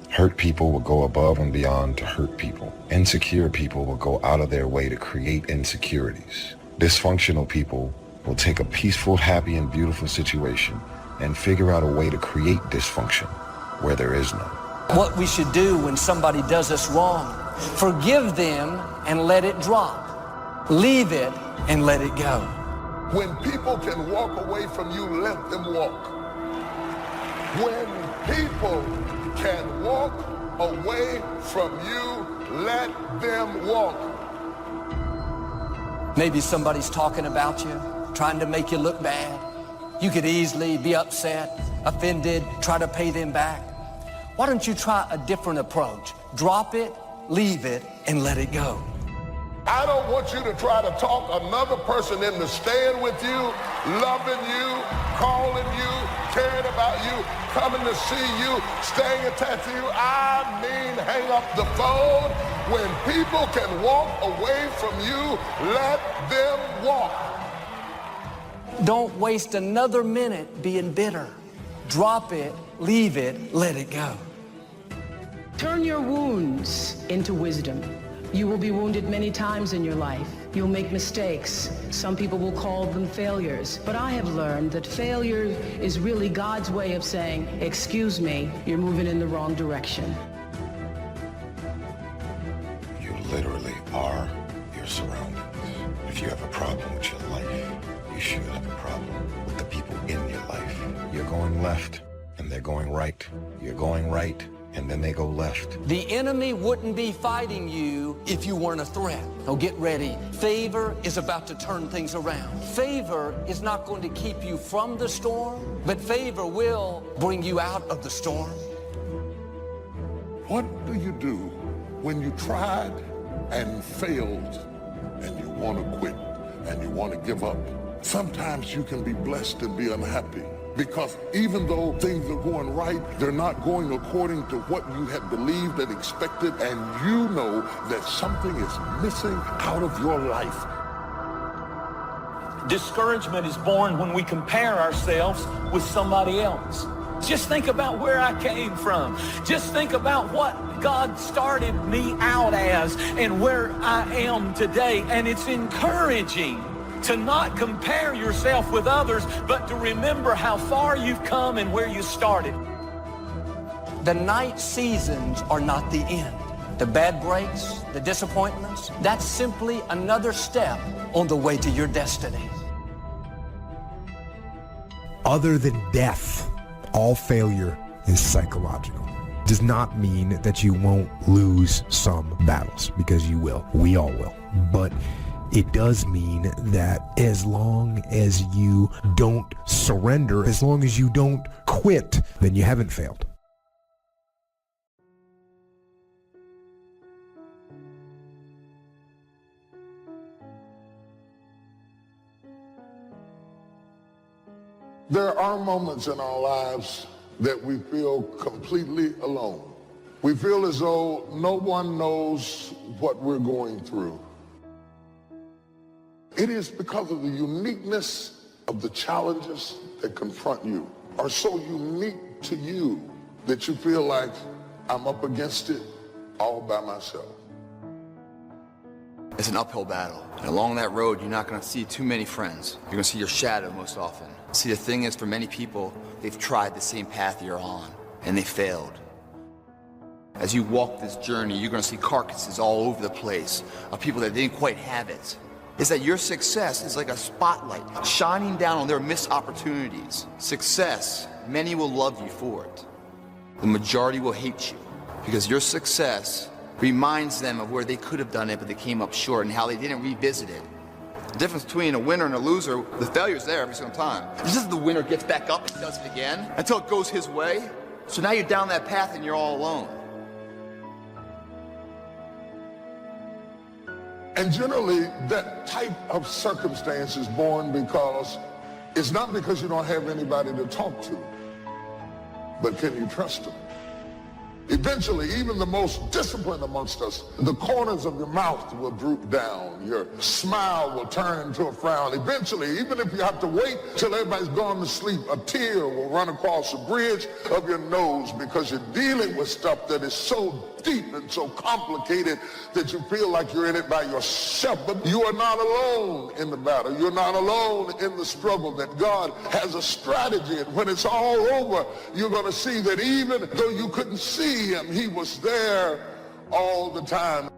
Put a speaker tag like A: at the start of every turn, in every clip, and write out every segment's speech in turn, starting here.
A: Hurt people will go above and beyond to hurt people. Insecure people will go out of their way to create insecurities. Dysfunctional people will take a peaceful, happy, and beautiful situation and figure out a way to create dysfunction where there is none.
B: What we should do when somebody does us wrong, forgive them and let it drop. Leave it and let it go.
C: When people can walk away from you, let them walk. When people can walk away from you, let them walk.
B: Maybe somebody's talking about you, trying to make you look bad. You could easily be upset, offended, try to pay them back. Why don't you try a different approach? Drop it, leave it, and let it go.
C: I don't want you to try to talk another person into staying with you, loving you, calling you, caring about you, coming to see you, staying attached to you. I mean, hang up the phone. When people can walk away from you, let them walk.
B: Don't waste another minute being bitter. Drop it, leave it, let it go.
D: Turn your wounds into wisdom. You will be wounded many times in your life. You'll make mistakes. Some people will call them failures. But I have learned that failure is really God's way of saying, excuse me, you're moving in the wrong direction.
A: You literally are your surroundings. If you have a problem with your life, you should have a problem with the people in your life. You're going left, and they're going right. You're going right, and then they go left.
B: The enemy wouldn't be fighting you if you weren't a threat. So get ready. Favor is about to turn things around. Favor is not going to keep you from the storm, but favor will bring you out of the storm.
C: What do you do when you tried and failed and you want to quit and you want to give up? Sometimes you can be blessed and be unhappy. Because even though things are going right, they're not going according to what you had believed and expected, and you know that something is missing out of your life.
E: Discouragement is born when we compare ourselves with somebody else. Just think about where I came from. Just think about what God started me out as and where I am today. And it's encouraging to not compare yourself with others, but to remember how far you've come and where you started.
B: The night seasons are not the end. The bad breaks, the disappointments, that's simply another step on the way to your destiny.
F: Other than death, all failure is psychological. Does not mean that you won't lose some battles, because you will. We all will. But it does mean that as long as you don't surrender, as long as you don't quit, then you haven't failed.
C: There are moments in our lives that we feel completely alone. We feel as though no one knows what we're going through. It is because of the uniqueness of the challenges that confront you are so unique to you that you feel like I'm up against it all by myself.
G: It's an uphill battle. And along that road, you're not going to see too many friends. You're going to see your shadow most often. See, the thing is, for many people, they've tried the same path you're on, and they failed. As you walk this journey, you're going to see carcasses all over the place of people that didn't quite have it. Is that your success is like a spotlight shining down on their missed opportunities. Success, many will love you for it. The majority will hate you because your success reminds them of where they could have done it, but they came up short and how they didn't revisit it. The difference between a winner and a loser, the failure's there every single time. It's just the winner gets back up and does it again until it goes his way. So now you're down that path and you're all alone.
C: And generally, that type of circumstance is born because it's not because you don't have anybody to talk to, but can you trust them? Eventually, even the most disciplined amongst us, the corners of your mouth will droop down. Your smile will turn into a frown. Eventually, even if you have to wait till everybody's gone to sleep, a tear will run across the bridge of your nose because you're dealing with stuff that is so deep and so complicated that you feel like you're in it by yourself. But you are not alone in the battle. You're not alone in the struggle, that God has a strategy. And when it's all over, you're going to see that even though you couldn't see him, he was there all the time.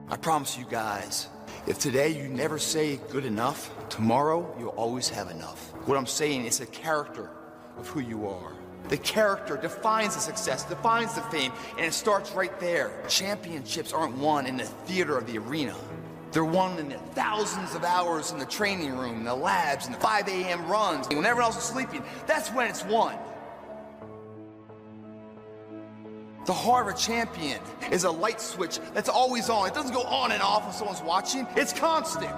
G: I promise you guys, if today you never say good enough, tomorrow you'll always have enough. What I'm saying is the character of who you are. The character defines the success, defines the fame, and it starts right there. Championships aren't won in the theater of the arena. They're won in the thousands of hours in the training room, in the labs, in the 5 a.m. runs. When everyone else is sleeping, that's when it's won. The heart of a champion is a light switch that's always on. It doesn't go on and off when someone's watching. It's constant.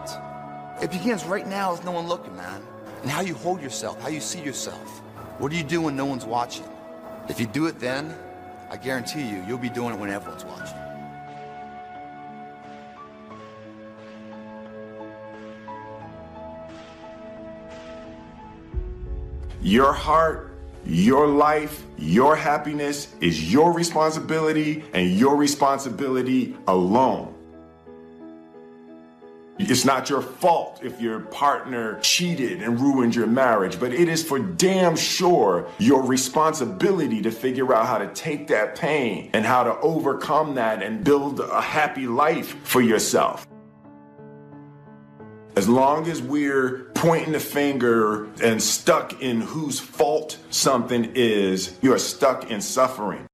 G: It begins right now with no one looking, man. And how you hold yourself, how you see yourself. What do you do when no one's watching? If you do it then, I guarantee you, you'll be doing it when everyone's watching.
H: Your heart, your life, your happiness is your responsibility and your responsibility alone. It's not your fault if your partner cheated and ruined your marriage, but it is for damn sure your responsibility to figure out how to take that pain and how to overcome that and build a happy life for yourself. As long as we're pointing the finger and stuck in whose fault something is, you are stuck in suffering.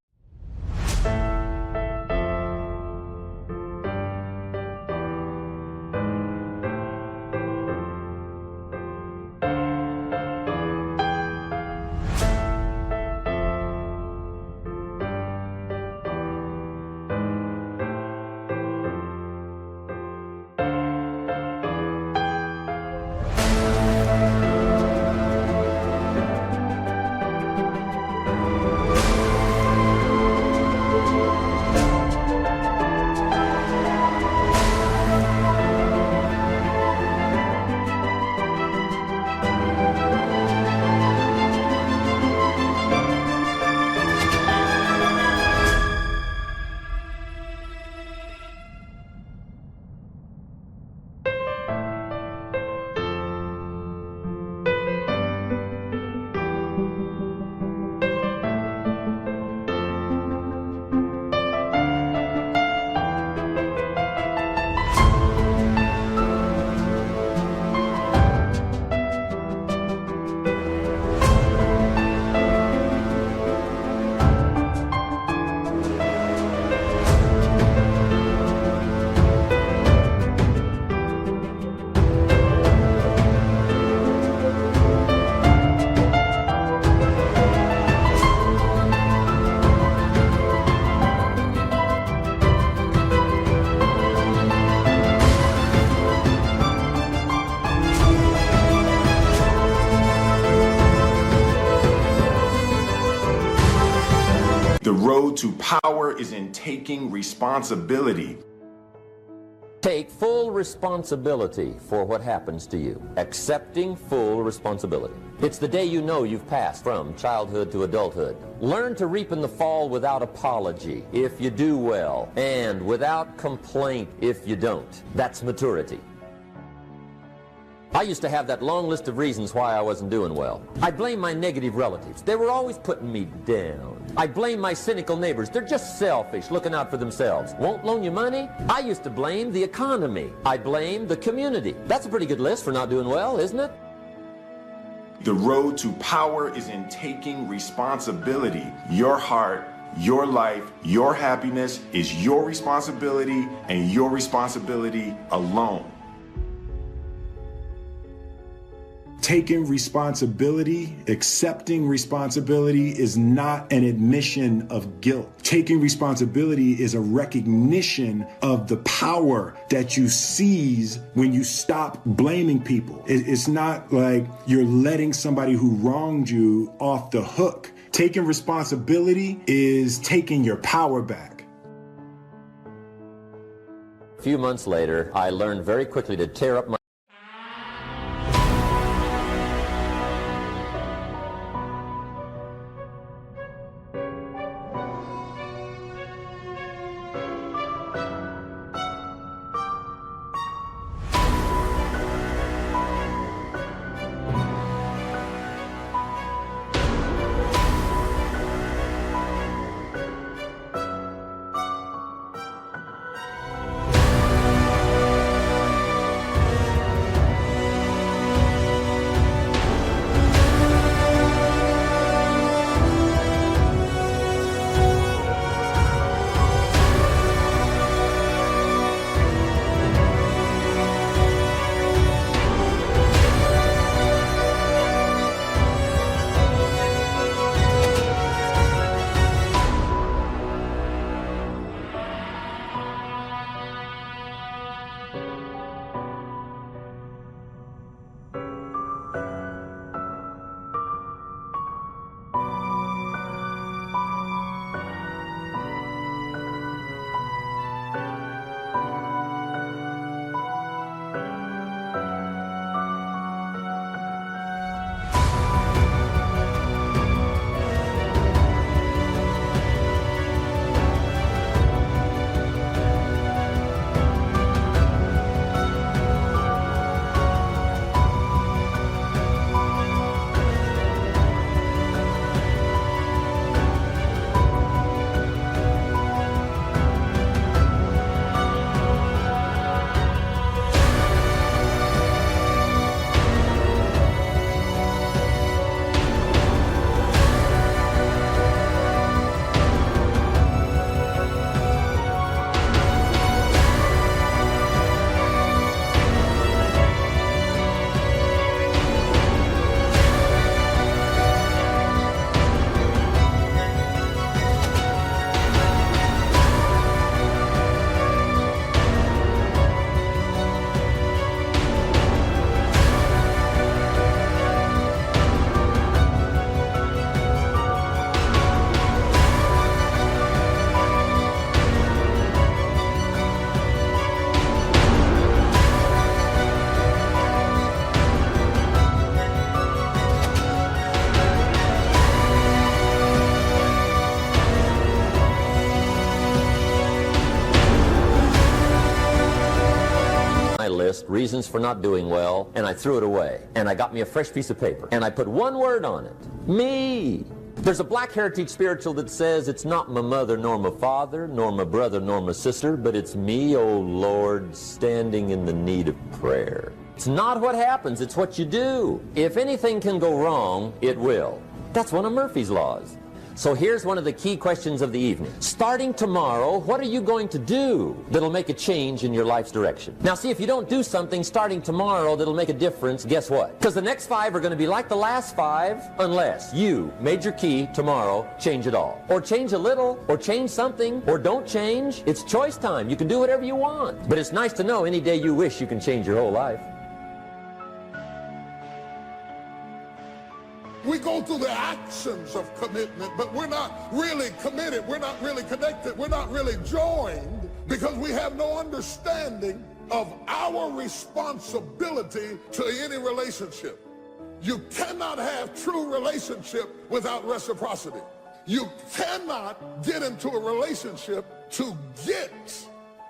H: The road to power is in taking responsibility.
I: Take full responsibility for what happens to you. Accepting full responsibility. It's the day you know you've passed from childhood to adulthood. Learn to reap in the fall without apology if you do well, and without complaint if you don't. That's maturity. I used to have that long list of reasons why I wasn't doing well. I blame my negative relatives. They were always putting me down. I blame my cynical neighbors. They're just selfish, looking out for themselves. Won't loan you money? I used to blame the economy. I blame the community. That's a pretty good list for not doing well, isn't it?
H: The road to power is in taking responsibility. Your heart, your life, your happiness is your responsibility and your responsibility alone. Taking responsibility, accepting responsibility is not an admission of guilt. Taking responsibility is a recognition of the power that you seize when you stop blaming people. It's not like you're letting somebody who wronged you off the hook Taking responsibility is taking your power back.
I: A few months later, I learned very quickly to tear up my list, reasons for not doing well, and I threw it away. And I got me a fresh piece of paper, and I put one word on it: me. There's a Black Heritage spiritual that says it's not my mother nor my father, nor my brother nor my sister, but it's me, oh Lord, standing in the need of prayer. It's not what happens, it's what you do. If anything can go wrong, it will. That's one of Murphy's laws. So here's one of the key questions of the evening. Starting tomorrow, what are you going to do that'll make a change in your life's direction? Now see, if you don't do something starting tomorrow that'll make a difference, guess what? Because the next 5 are going to be like the last 5 unless you, major key, tomorrow, change it all. Or change a little, or change something, or don't change. It's choice time. You can do whatever you want. But it's nice to know any day you wish you can change your whole life.
C: We go through the actions of commitment, but we're not really committed. We're not really connected. We're not really joined because we have no understanding of our responsibility to any relationship. You cannot have true relationship without reciprocity. You cannot get into a relationship to get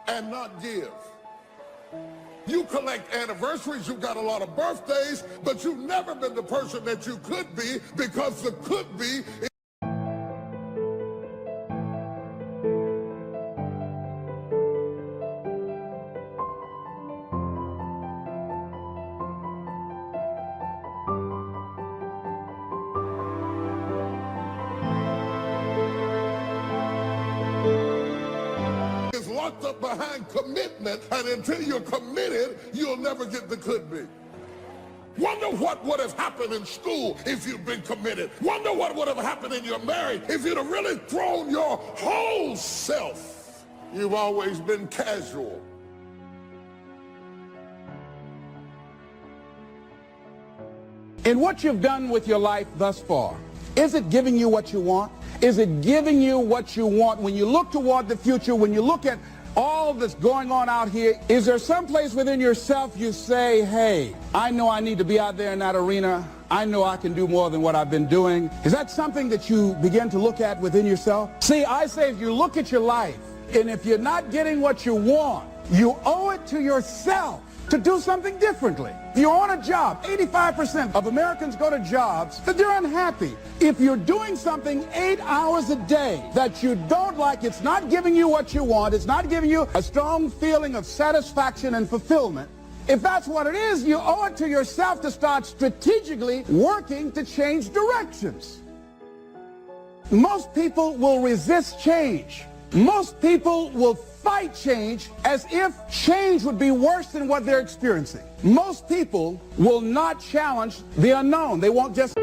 C: and not give. You collect anniversaries, you've got a lot of birthdays, but you've never been the person that you could be because the could be locked up behind commitment, and until you're committed, you'll never get the could be. Wonder what would have happened in school if you'd been committed. Wonder what would have happened in your marriage if you'd have really thrown your whole self. You've always been casual.
J: In what you've done with your life thus far, Is it giving you what you want? Is it giving you what you want? When you look toward the future, when you look at all that's going on out here, is there some place within yourself you say, hey, I know I need to be out there in that arena. I know I can do more than what I've been doing. Is that something that you begin to look at within yourself? See, I say if you look at your life, and if you're not getting what you want, you owe it to yourself to do something differently. If you're on a job, 85% of Americans go to jobs that they're unhappy. If you're doing something 8 hours a day that you don't like, it's not giving you what you want, it's not giving you a strong feeling of satisfaction and fulfillment. If that's what it is, you owe it to yourself to start strategically working to change directions. Most people will resist change. Most people will fight change as if change would be worse than what they're experiencing. Most people will not challenge the unknown. They won't just...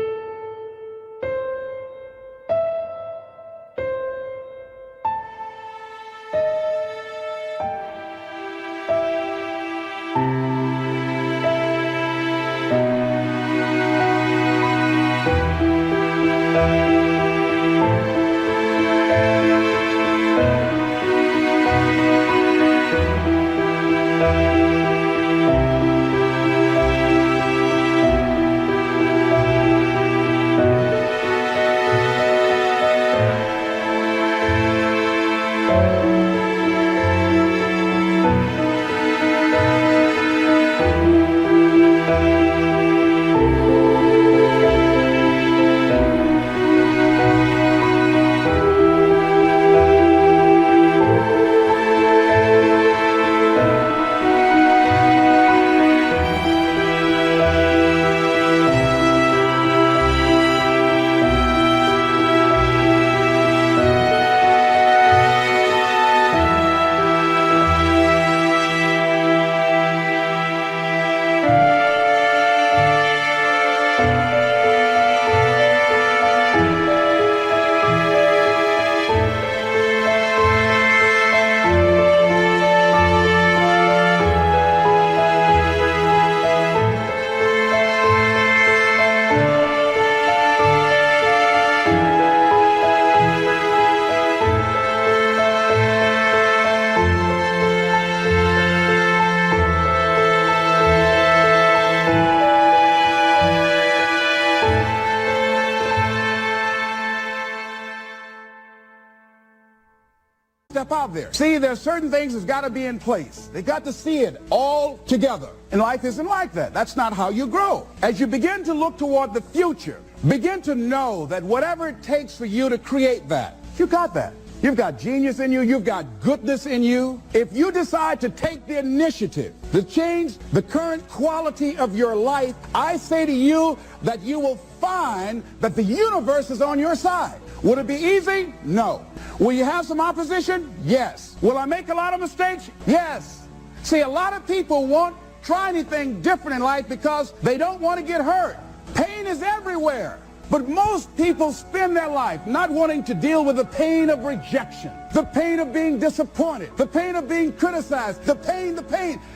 J: Step out there. See, there's certain things that's got to be in place. They got to see it all together. And life isn't like that. That's not how you grow. As you begin to look toward the future, begin to know that whatever it takes for you to create that, you got that. You've got genius in you. You've got goodness in you. If you decide to take the initiative to change the current quality of your life, I say to you that you will find that the universe is on your side. Will it be easy? No. Will you have some opposition? Yes. Will I make a lot of mistakes? Yes. See, a lot of people won't try anything different in life because they don't want to get hurt. Pain is everywhere. But most people spend their life not wanting to deal with the pain of rejection, the pain of being disappointed, the pain of being criticized, the pain.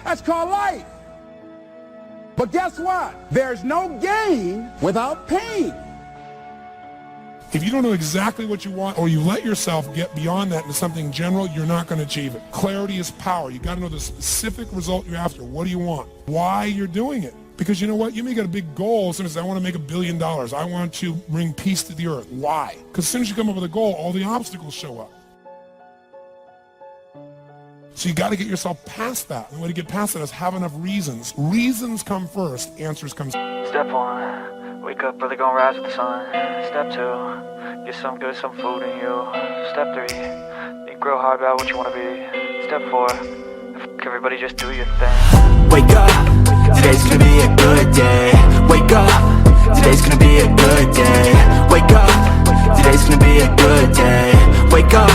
J: That's called life. But guess what? There's no gain without pain.
K: If you don't know exactly what you want, or you let yourself get beyond that into something general, you're not going to achieve it. Clarity is power. You got to know the specific result you're after. What do you want? Why you're doing it? Because you know what? You may get a big goal. As soon as I want to make $1 billion, I want to bring peace to the earth. Why? Because as soon as you come up with a goal, all the obstacles show up. So you got to get yourself past that. And the way to get past that is have enough reasons. Reasons come first. Answers come second.
L: Step 1, wake up, really gonna rise with the sun. Step 2, get some good, some food in you. Step 3, think real hard about what you want to be. Step 4, everybody just do your thing.
M: Wake up, today's gonna be a good day. Wake up, today's gonna be a good day. Wake up, today's gonna be a good day. Wake up,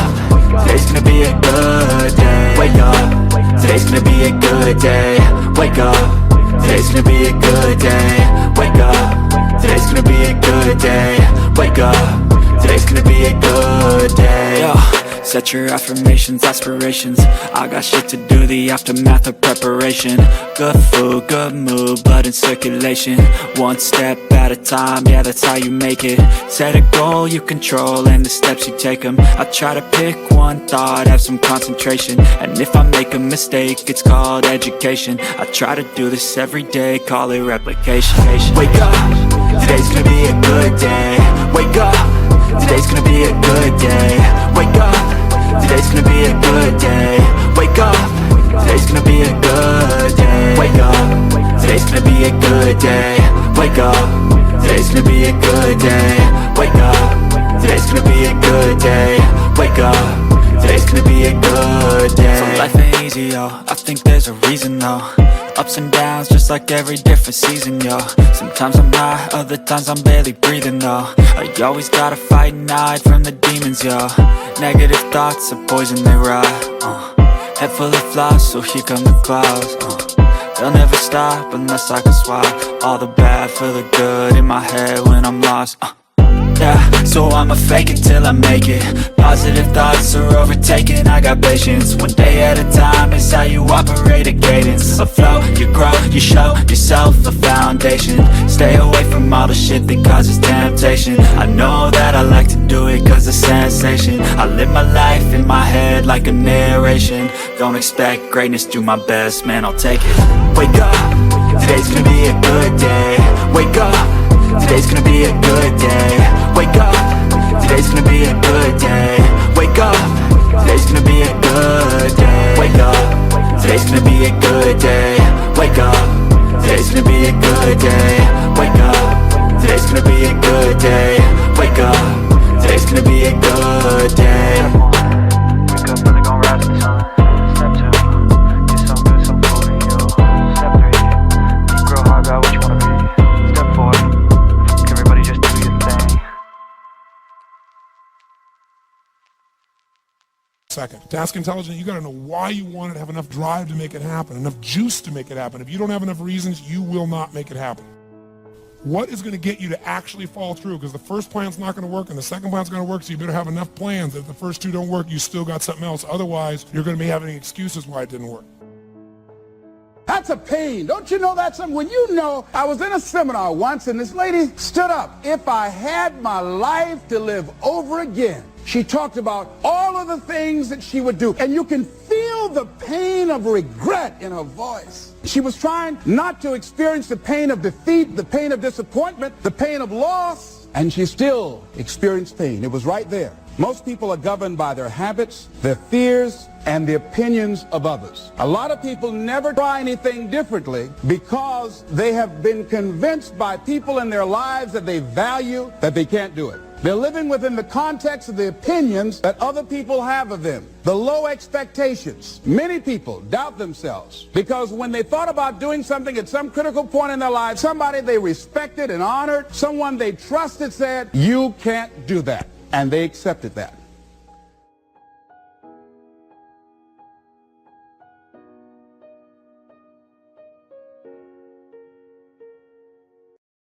M: today's gonna be a good day. Wake up, today's gonna be a good day. Wake up, today's gonna be a good day. Wake up, today's gonna be a good day. Wake up, today's gonna be a good day. Yo. Set your affirmations, aspirations. I got shit to do, the aftermath of preparation. Good food, good mood, blood in circulation. One step at a time, yeah, that's how you make it. Set a goal you control and the steps you take them. I try to pick one thought, have some concentration. And if I make a mistake, it's called education. I try to do this every day, call it replication. Wake up, today's gonna be a good day. Wake up, today's gonna be a good day. Wake up, today's gonna be a good day. Wake up, today's gonna be a good day. Wake up, today's gonna be a good day. Wake up, today's gonna be a good day. Wake up, today's gonna be a good day. Wake up, today's gonna be a good day. So life ain't easy, yo, I think there's a reason though. Ups and downs, just like every different season, yo. Sometimes I'm high, other times I'm barely breathing, though. You always gotta fight and hide from the demons, yo. Negative thoughts are poison, they rot. Head full of flies, so here come the clouds. They'll never stop unless I can swap all the bad for the good in my head when I'm lost. Yeah, so I'ma fake it till I make it. Positive thoughts are overtaken, I got patience. One day at a time is how you operate a cadence. A flow, you grow, you show yourself a foundation. Stay away from all the shit that causes temptation. I know that I like to do it cause it's sensation. I live my life in my head like a narration. Don't expect greatness, do my best, man, I'll take it. Wake up, today's gonna be a good day. Wake up, today's gonna be a good day. Wake up, today's gonna be a good day. Wake up, today's gonna be a good day. Wake up, today's gonna be a good day. Wake up, today's gonna be a good day. Wake up, today's gonna be a good day. Wake up, today's gonna be a good day.
L: Wake up, really gon' rise with the sun. Step 2, get some good, some food in you. Step 3, you grow hard about what you wanna be. Step 4, everybody just do your thing.
K: Second, task intelligent, you gotta know why you want it, have enough drive to make it happen, enough juice to make it happen. If you don't have enough reasons, you will not make it happen. What is gonna get you to actually fall through? Because the first plan's not gonna work and the second plan's gonna work, so you better have enough plans that if the first two don't work, you still got something else. Otherwise, you're gonna be having excuses why it didn't work.
J: That's a pain. Don't you know that's something? When you know, I was in a seminar once and this lady stood up. If I had my life to live over again, she talked about all of the things that she would do. And you can feel the pain of regret in her voice. She was trying not to experience the pain of defeat, the pain of disappointment, the pain of loss, and she still experienced pain. It was right there. Most people are governed by their habits, their fears, and the opinions of others. A lot of people never try anything differently because they have been convinced by people in their lives that they value that they can't do it. They're living within the context of the opinions that other people have of them. The low expectations. Many people doubt themselves because when they thought about doing something at some critical point in their lives, somebody they respected and honored, someone they trusted said, "You can't do that." And they accepted that.